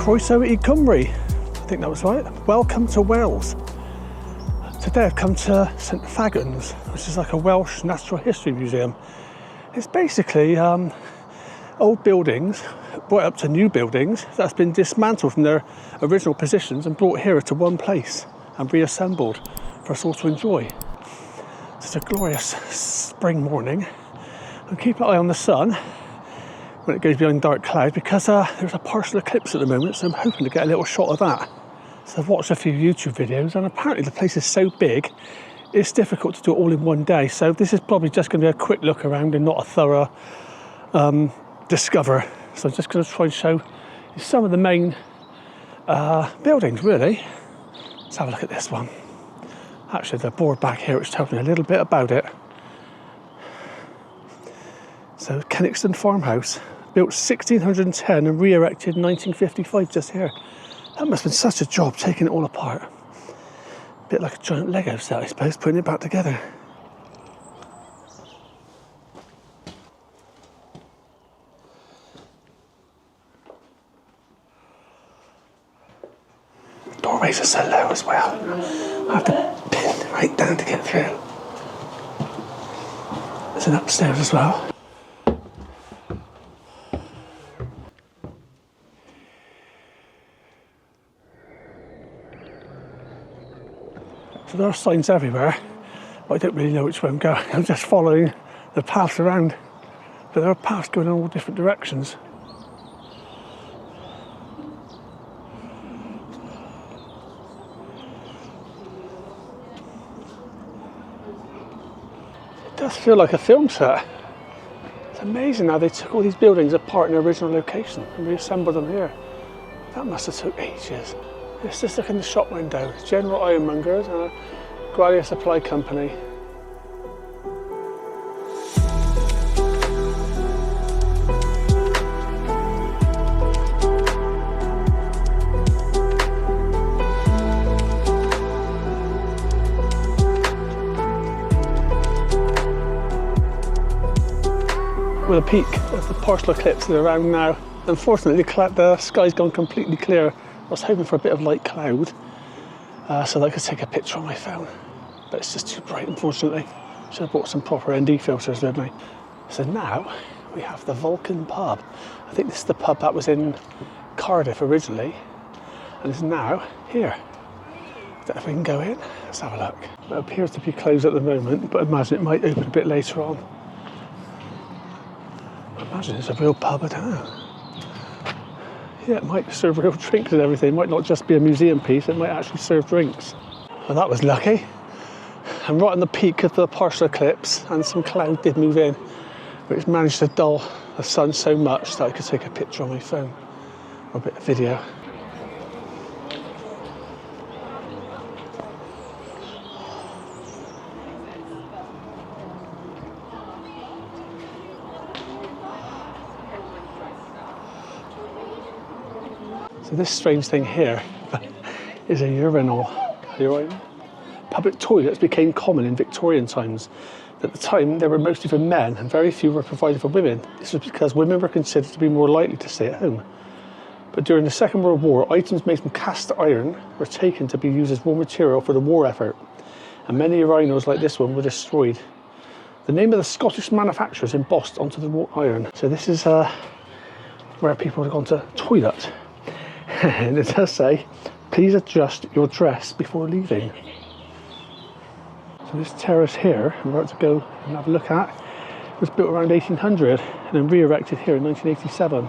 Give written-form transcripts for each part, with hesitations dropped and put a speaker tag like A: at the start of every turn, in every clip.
A: Croeso I Cymru. I think that was right. Welcome to Wales. Today I've come to St Fagans, which is like a Welsh natural history museum. It's basically old buildings brought up to new buildings that's been dismantled from their original positions and brought here to one place and reassembled for us all to enjoy. It's a glorious spring morning. And keep an eye on the sun when it goes behind dark cloud, because there's a partial eclipse at the moment, so I'm hoping to get a little shot of that. So I've watched a few YouTube videos, and apparently the place is so big it's difficult to do it all in one day, so this is probably just going to be a quick look around and not a thorough discover. So I'm just going to try and show you some of the main buildings, really. Let's have a look at this one. Actually, the board back here which tells me a little bit about it. So Kenixton Farmhouse, built 1610 and re-erected 1955, just here. That must have been such a job, taking it all apart. A bit like a giant Lego set, I suppose, putting it back together. Doorways are so low as well. I have to pin right down to get through. There's an upstairs as well. So there are signs everywhere, but I don't really know which way I'm going. I'm just following the paths around, but there are paths going in all different directions. It does feel like a film set. It's amazing how they took all these buildings apart in their original location and reassembled them here. That must have took ages. Let's just look in the shop window. General Ironmongers and a Gwalia Supply Company. With a peek of the partial eclipse around now. Unfortunately, the sky's gone completely clear. I was hoping for a bit of light cloud so that I could take a picture on my phone, but it's just too bright, unfortunately. Should have brought some proper ND filters with me. So now we have the Vulcan pub. I think this is the pub that was in Cardiff originally and is now here. I don't know if we can go in. Let's have a look. It appears to be closed at the moment, but I imagine it might open a bit later on. I imagine it's a real pub, I don't know. Yeah, it might serve real drinks and everything. It might not just be a museum piece, it might actually serve drinks. Well, that was lucky. I'm right on the peak of the partial eclipse, and some cloud did move in, which managed to dull the sun so much that I could take a picture on my phone, or a bit of video. So this strange thing here is a urinal. Public toilets became common in Victorian times. At the time, they were mostly for men and very few were provided for women. This was because women were considered to be more likely to stay at home. But during the Second World War, items made from cast iron were taken to be used as raw material for the war effort, and many urinals like this one were destroyed. The name of the Scottish manufacturer is embossed onto the wrought iron. So this is where people have gone to toilet. And it does say, please adjust your dress before leaving. So this terrace here, I'm about to go and have a look at, was built around 1800 and then re-erected here in 1987.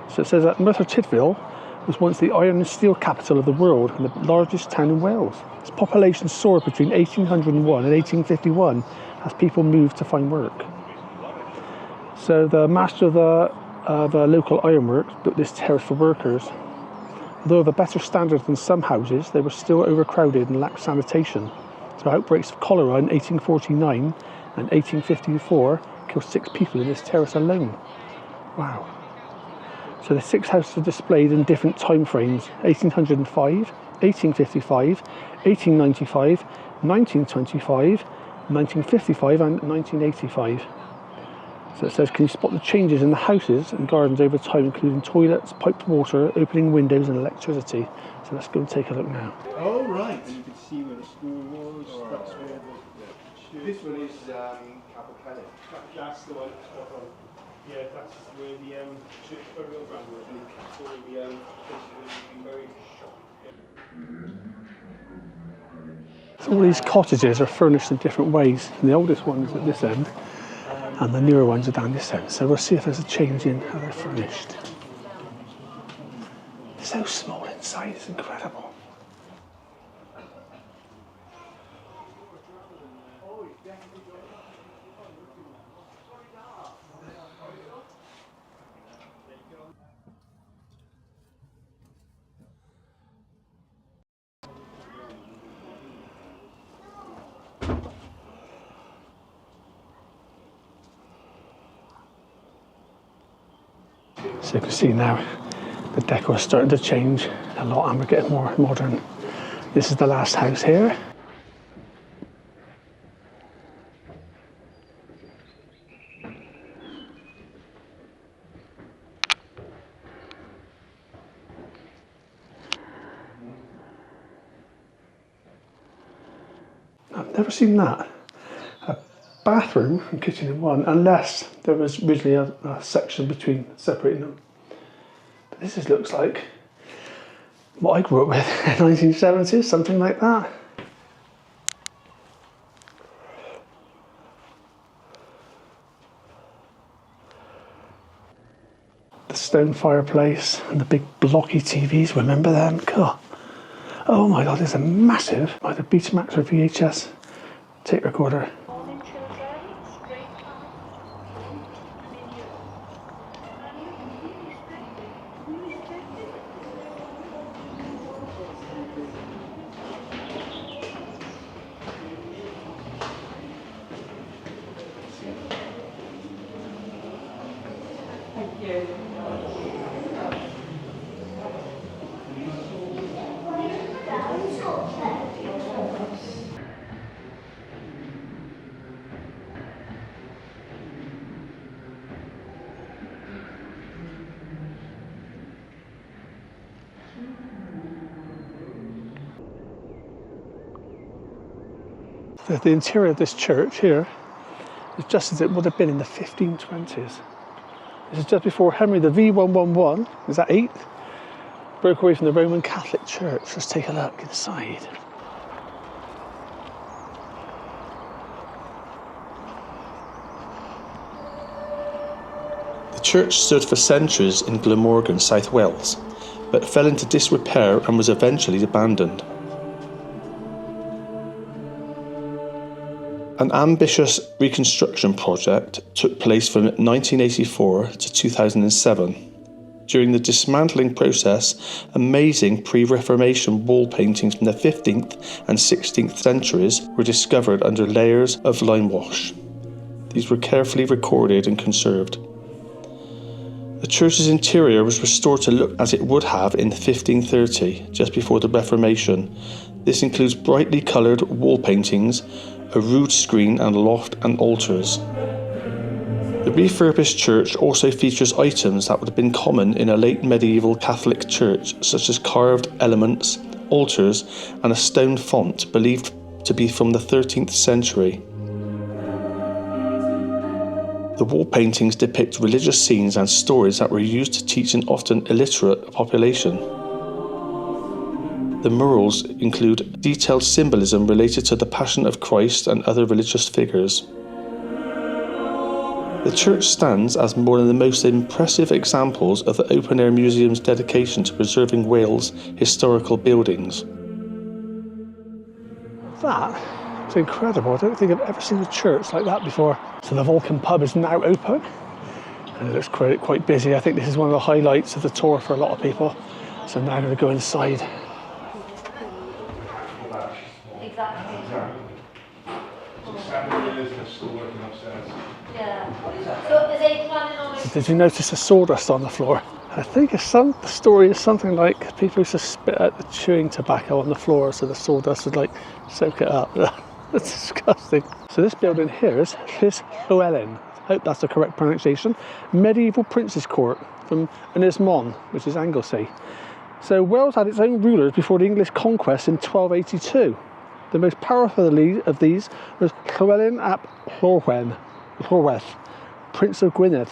A: So it says that Merthyr Tydfil was once the iron and steel capital of the world and the largest town in Wales. Its population soared between 1801 and 1851 as people moved to find work. So the master of the local ironworks built this terrace for workers. Although of a better standard than some houses, they were still overcrowded and lacked sanitation. So outbreaks of cholera in 1849 and 1854 killed 6 people in this terrace alone. Wow. So the 6 houses are displayed in different time frames: 1805, 1855, 1895, 1925, 1955 and 1985. So it says, can you spot the changes in the houses and gardens over time, including toilets, piped water, opening windows and electricity? So let's go and take a look now.
B: Oh, right. And you can see where the school was. Oh, that's where the...
C: This one is Cavalcante.
B: That's the one. Yeah, that's where the church burial ground was. So the place was buried.
A: So all these cottages are furnished in different ways. And the oldest one is at this end, and the newer ones are down this end. So we'll see if there's a change in how they're furnished. So small inside, it's incredible. So you can see now the decor is starting to change a lot and we're getting more modern. This is the last house here. I've never seen that. A bathroom and kitchen in one, unless there was originally a section between separating them. But this just looks like what I grew up with in the 1970s, something like that. The stone fireplace and the big blocky TVs, remember them? God. Oh my God, there's a massive, either Betamax or VHS tape recorder. The interior of this church here is just as it would have been in the 1520s. This is just before Henry the V111, is that 8th? Broke away from the Roman Catholic Church. Let's take a look inside.
D: The church stood for centuries in Glamorgan, South Wales, but fell into disrepair and was eventually abandoned. An ambitious reconstruction project took place from 1984 to 2007. During the dismantling process, amazing pre-Reformation wall paintings from the 15th and 16th centuries were discovered under layers of lime wash. These were carefully recorded and conserved. The church's interior was restored to look as it would have in 1530, just before the Reformation. This includes brightly coloured wall paintings, a rood screen and loft and altars. The refurbished church also features items that would have been common in a late medieval Catholic church, such as carved elements, altars and a stone font believed to be from the 13th century. The wall paintings depict religious scenes and stories that were used to teach an often illiterate population. The murals include detailed symbolism related to the Passion of Christ and other religious figures. The church stands as one of the most impressive examples of the Open Air Museum's dedication to preserving Wales' historical buildings.
A: That is incredible. I don't think I've ever seen a church like that before. So the Vulcan pub is now open and it looks quite busy. I think this is one of the highlights of the tour for a lot of people. So now I'm going to go inside. Did you notice the sawdust on the floor? I think the story is something like people used to spit out the chewing tobacco on the floor so the sawdust would like soak it up. That's disgusting. So this building here is Llys Llewellyn. hope that's the correct pronunciation, medieval prince's court from Ynys which is Anglesey. So Wales had its own rulers before the English conquest in 1282. The most powerful of these was Llywelyn ap Llywelyn, Prince of Gwynedd,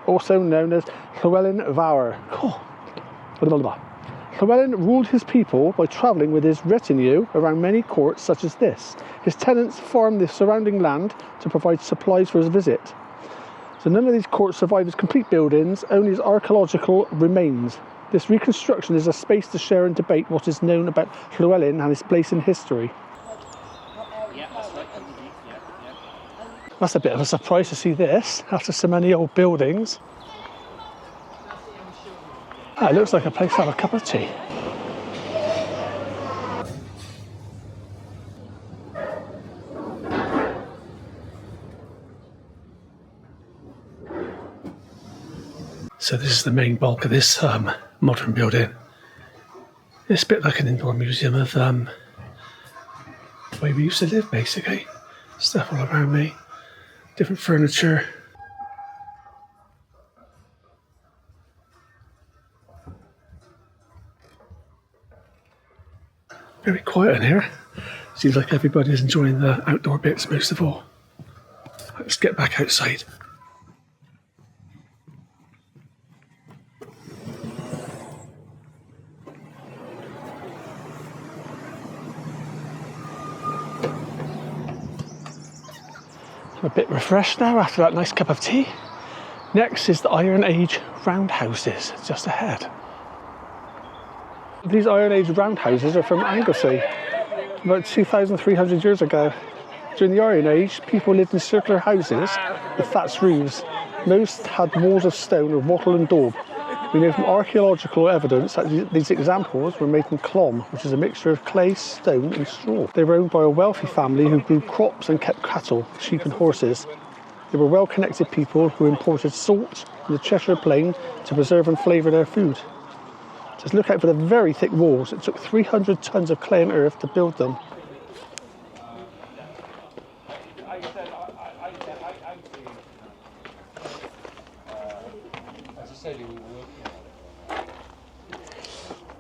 A: also known as Llywelyn Fawr. Llywelyn ruled his people by travelling with his retinue around many courts such as this. His tenants farmed the surrounding land to provide supplies for his visit. So none of these courts survive as complete buildings, only as archaeological remains. This reconstruction is a space to share and debate what is known about Llywelyn and his place in history. That's a bit of a surprise to see this after so many old buildings. It looks like a place to have a cup of tea. So this is the main bulk of this modern building. It's a bit like an indoor museum of the way we used to live, basically. Stuff all around me, different furniture. Very quiet in here. Seems like everybody's enjoying the outdoor bits most of all. Let's get back outside. I'm a bit refreshed now after that nice cup of tea. Next is the Iron Age roundhouses just ahead. These Iron Age roundhouses are from Anglesey, about 2,300 years ago. During the Iron Age, people lived in circular houses with thatched roofs. Most had walls of stone or wattle and daub. We know from archaeological evidence that these examples were made from clom, which is a mixture of clay, stone and straw. They were owned by a wealthy family who grew crops and kept cattle, sheep and horses. They were well-connected people who imported salt from the Cheshire Plain to preserve and flavour their food. Just look out for the very thick walls. It took 300 tons of clay and earth to build them.
E: As I said, he was working.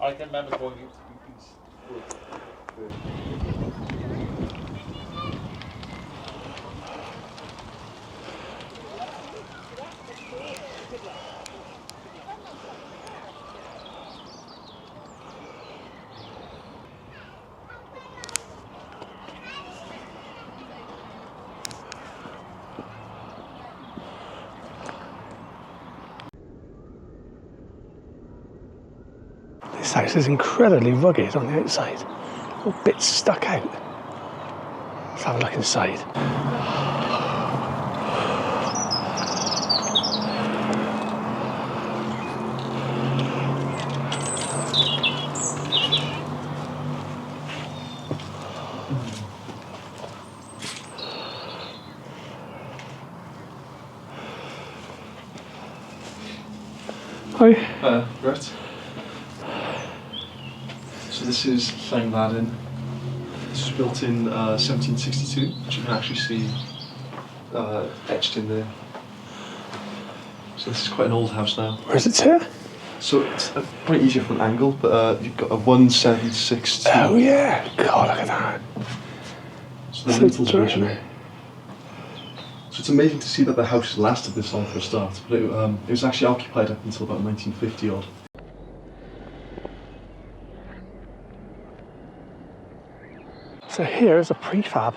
E: I can remember going into these.
A: This house is incredibly rugged on the outside. All bits stuck out. Let's have a look inside.
F: Hi. Right. So this is Llangladden. This was built in 1762, which you can actually see etched in there. So this is quite an old house now.
A: Where is it to?
F: So it's quite easier from an angle, but you've got a 176.
A: Oh yeah, God, look at that.
F: So the lintels original. So it's amazing to see that the house lasted this long for a start, but it was actually occupied up until about 1950 odd.
A: So here is a prefab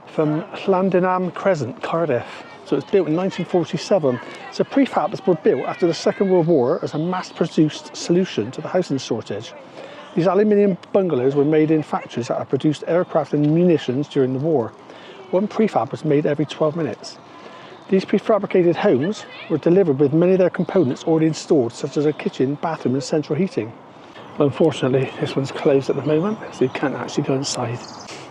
A: from Llandinam Crescent, Cardiff. So it was built in 1947. So prefabs were built after the Second World War as a mass-produced solution to the housing shortage. These aluminium bungalows were made in factories that had produced aircraft and munitions during the war. One prefab was made every 12 minutes. These prefabricated homes were delivered with many of their components already installed, such as a kitchen, bathroom and central heating. Unfortunately, this one's closed at the moment, so you can't actually go inside.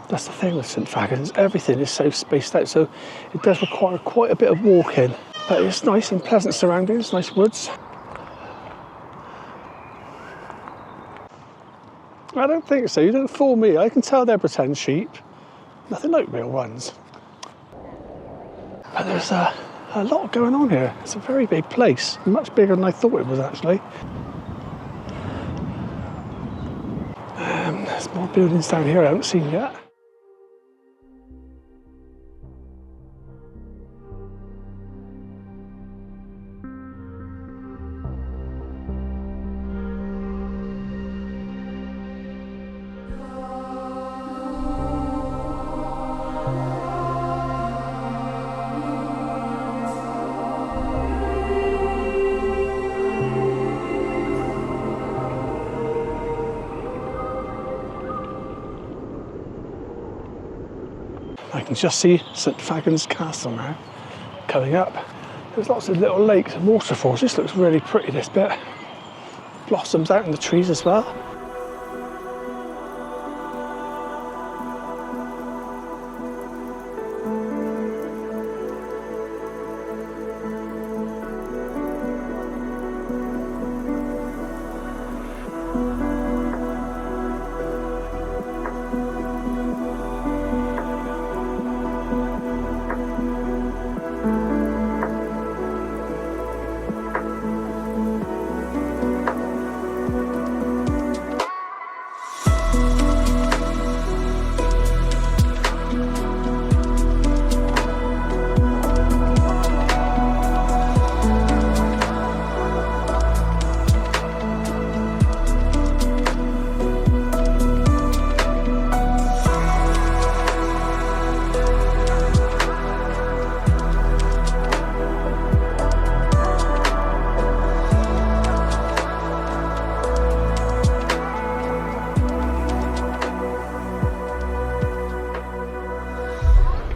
A: That's the thing with St Fagans, everything is so spaced out, so it does require quite a bit of walking. But it's nice and pleasant surroundings, nice woods. I don't think so, you don't fool me, I can tell they're pretend sheep. Nothing like real ones. But there's a lot going on here. It's a very big place, much bigger than I thought it was actually. There's more buildings down here I haven't seen yet. I can just see St Fagans Castle now coming up. There's lots of little lakes and waterfalls. This looks really pretty, this bit. Blossoms out in the trees as well.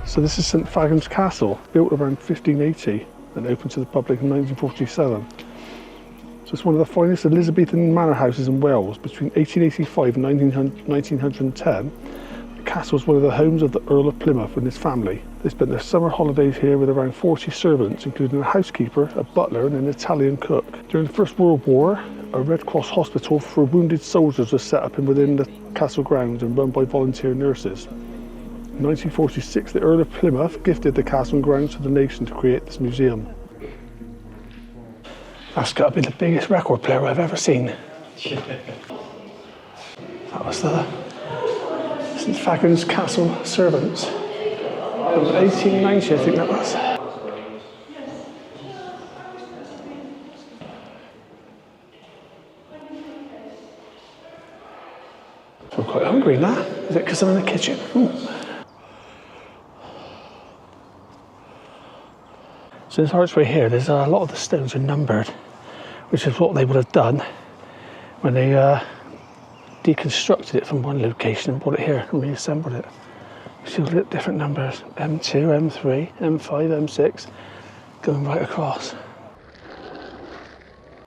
A: So this is St Fagans Castle, built around 1580 and opened to the public in 1947. So it's one of the finest Elizabethan manor houses in Wales. Between 1885 and 1910, the castle was one of the homes of the Earl of Plymouth and his family. They spent their summer holidays here with around 40 servants, including a housekeeper, a butler and an Italian cook. During the First World War, a Red Cross hospital for wounded soldiers was set up within the castle grounds and run by volunteer nurses. In 1946, the Earl of Plymouth gifted the castle and grounds to the nation to create this museum. That's got to be the biggest record player I've ever seen. That was the St Fagans Castle Servants. It was 1890, I think that was. I'm quite hungry now. Is it because I'm in the kitchen? Ooh. So this archway here, there's a lot of the stones are numbered, which is what they would have done when they deconstructed it from one location and brought it here and reassembled it. See all the different numbers, M2, M3, M5, M6, going right across.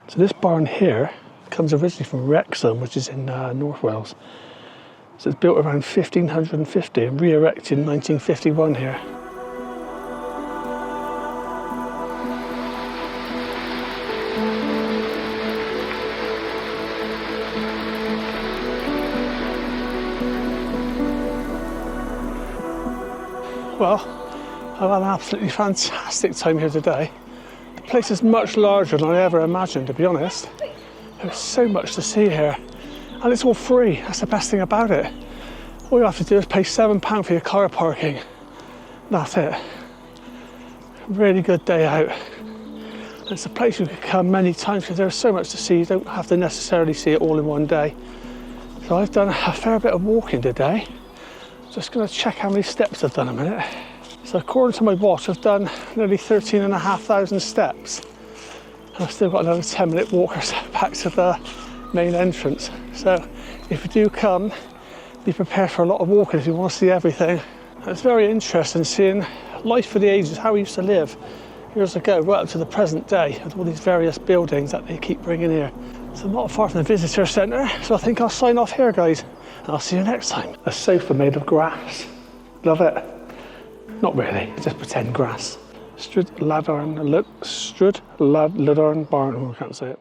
A: So this barn here comes originally from Wrexham, which is in North Wales. So it's built around 1550 and re-erected in 1951 here. Well, I've had an absolutely fantastic time here today. The place is much larger than I ever imagined, to be honest. There's so much to see here. And it's all free, that's the best thing about it. All you have to do is pay £7 for your car parking. That's it. Really good day out. And it's a place you could come many times because there's so much to see. You don't have to necessarily see it all in one day. So I've done a fair bit of walking today. Just going to check how many steps I've done a minute. So according to my watch, I've done nearly 13,500 steps. And I've still got another 10-minute walk or so back to the main entrance. So if you do come, be prepared for a lot of walking if you want to see everything. And it's very interesting seeing life for the ages, how we used to live years ago, right up to the present day, with all these various buildings that they keep bringing here. So I'm not far from the visitor centre, so I think I'll sign off here, guys. And I'll see you next time. A sofa made of grass. Love it. Not really, just pretend grass. Strud Laddarn Barn. Oh, I can't say it.